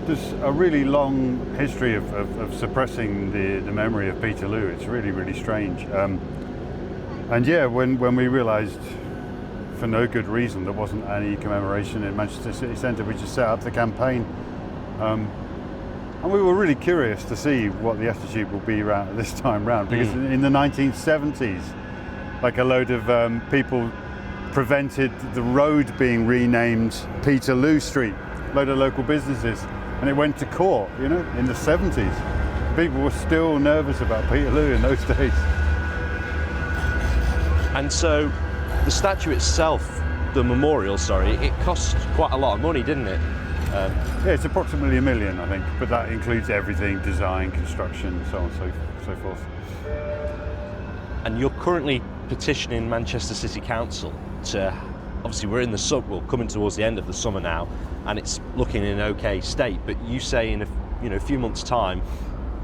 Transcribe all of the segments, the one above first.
there's a really long history of suppressing the memory of Peterloo. It's really, really strange. And yeah, when we realised, for no good reason, there wasn't any commemoration in Manchester City Centre, we just set up the campaign. And we were really curious to see what the attitude will be this time round, because in the 1970s, like a load of people prevented the road being renamed Peterloo Street, a load of local businesses, and it went to court, in the 70s. People were still nervous about Peterloo in those days. And so the statue itself, the memorial, it cost quite a lot of money, didn't it? Yeah, it's approximately $1 million, I think, but that includes everything: design, construction, so on and so forth. And you're currently petitioning Manchester City Council to, obviously we're in the summer, coming towards the end of the summer now, and it's looking in an okay state, but you say in a few months' time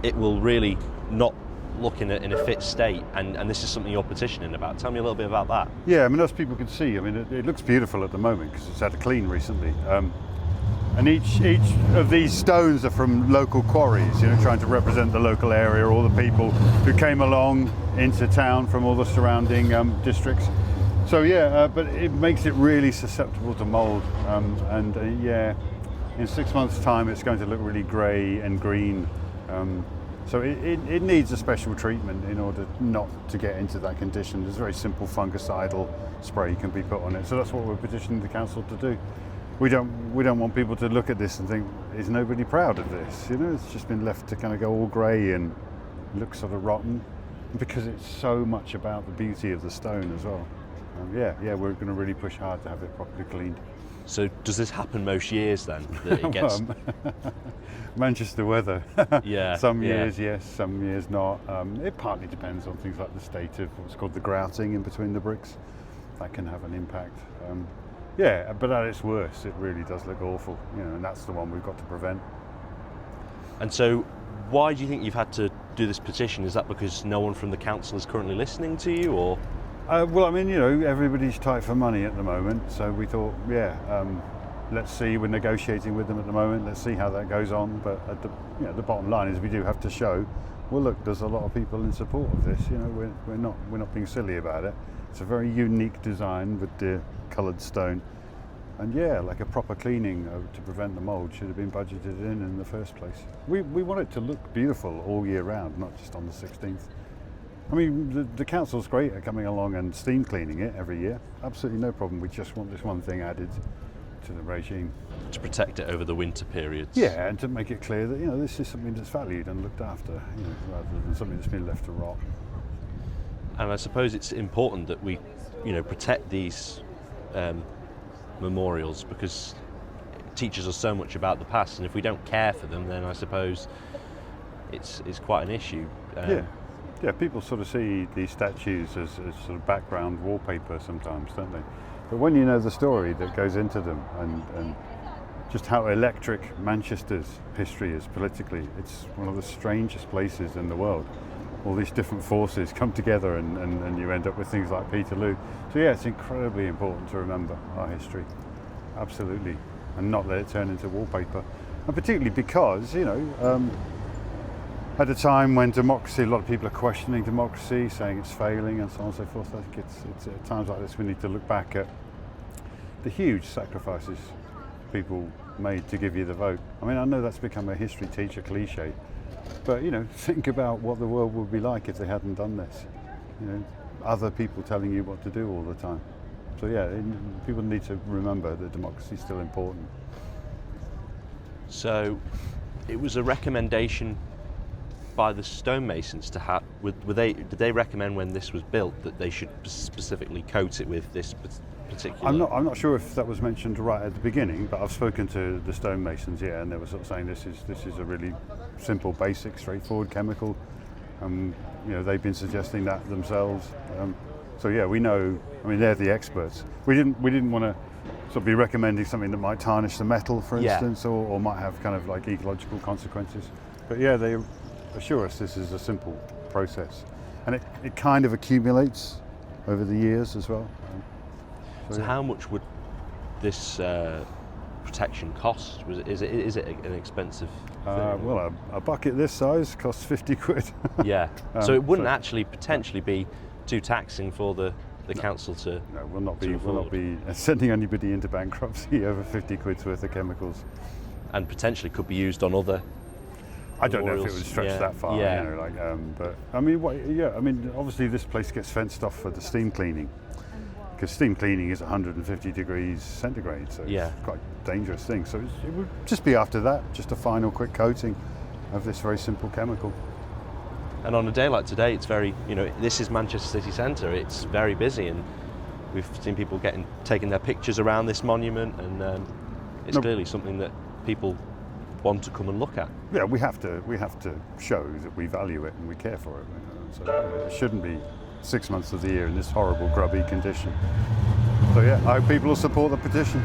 it will really not look in a fit state, and this is something you're petitioning about. Tell me a little bit about that. Yeah, as people can see, it looks beautiful at the moment because it's had a clean recently. And each of these stones are from local quarries, trying to represent the local area, all the people who came along into town from all the surrounding districts. So yeah, but it makes it really susceptible to mould. Yeah, in 6 months' time, it's going to look really grey and green. So it needs a special treatment in order not to get into that condition. There's a very simple fungicidal spray can be put on it. So that's what we're petitioning the council to do. We don't want people to look at this and think, is nobody proud of this? It's just been left to kind of go all grey and look sort of rotten, because it's so much about the beauty of the stone as well. Yeah, we're going to really push hard to have it properly cleaned. So does this happen most years then? That it gets... Manchester weather. Yeah. Some years yes, some years not. It partly depends on things like the state of what's called the grouting in between the bricks. That can have an impact. Yeah, but at its worst, it really does look awful, and that's the one we've got to prevent. And so, why do you think you've had to do this petition? Is that because no one from the council is currently listening to you, or? Well, everybody's tight for money at the moment, so we thought, let's see. We're negotiating with them at the moment. Let's see how that goes on. But at the bottom line is we do have to show, well, look, there's a lot of people in support of this. We're not being silly about it. It's a very unique design with the coloured stone, and like a proper cleaning to prevent the mould should have been budgeted in the first place. We want it to look beautiful all year round, not just on the 16th. The council's great at coming along and steam cleaning it every year. Absolutely no problem. We just want this one thing added to the regime. To protect it over the winter periods. Yeah, and to make it clear that this is something that's valued and looked after, rather than something that's been left to rot. And I suppose it's important that we, protect these memorials, because it teaches us so much about the past, and if we don't care for them, then I suppose it's quite an issue. Yeah, people sort of see these statues as sort of background wallpaper sometimes, don't they? But when you know the story that goes into them and just how electric Manchester's history is politically, it's one of the strangest places in the world. All these different forces come together and you end up with things like Peterloo. So yeah, it's incredibly important to remember our history, absolutely, and not let it turn into wallpaper. And particularly because, at a time when democracy, a lot of people are questioning democracy, saying it's failing and so on and so forth, I think it's at times like this we need to look back at the huge sacrifices people made to give you the vote. I know that's become a history teacher cliche, but think about what the world would be like if they hadn't done this. Other people telling you what to do all the time. So yeah, people need to remember that democracy is still important. So it was a recommendation by the stonemasons to have, did they recommend when this was built that they should specifically coat it with this particular? I'm not sure if that was mentioned right at the beginning, but I've spoken to the stonemasons, and they were sort of saying this is a really simple, basic, straightforward chemical. They've been suggesting that themselves. So yeah, we know. They're the experts. We didn't want to sort of be recommending something that might tarnish the metal, for instance, or might have kind of like ecological consequences. But yeah, they assure us this is a simple process, and it kind of accumulates over the years as well. So how much would this protection cost? Is it an expensive thing? Well, a bucket this size costs 50 quid. Yeah. So it wouldn't actually potentially be too taxing for the council to. No, we'll not be sending anybody into bankruptcy over 50 quid's worth of chemicals. And potentially could be used on other. I don't know if it would memorials. stretch that far, Yeah. you know, but I mean, obviously this place gets fenced off for the steam cleaning, because steam cleaning is 150 degrees centigrade, so Yeah. it's quite a dangerous thing. So it would just be after that, just a final quick coating of this very simple chemical. And on a day like today, it's very, this is Manchester city centre. It's very busy, and we've seen people taking their pictures around this monument, and it's clearly something that people want to come and look at. Yeah, we have to show that we value it and we care for it. So it shouldn't be 6 months of the year in this horrible grubby condition. So yeah, I hope people will support the petition.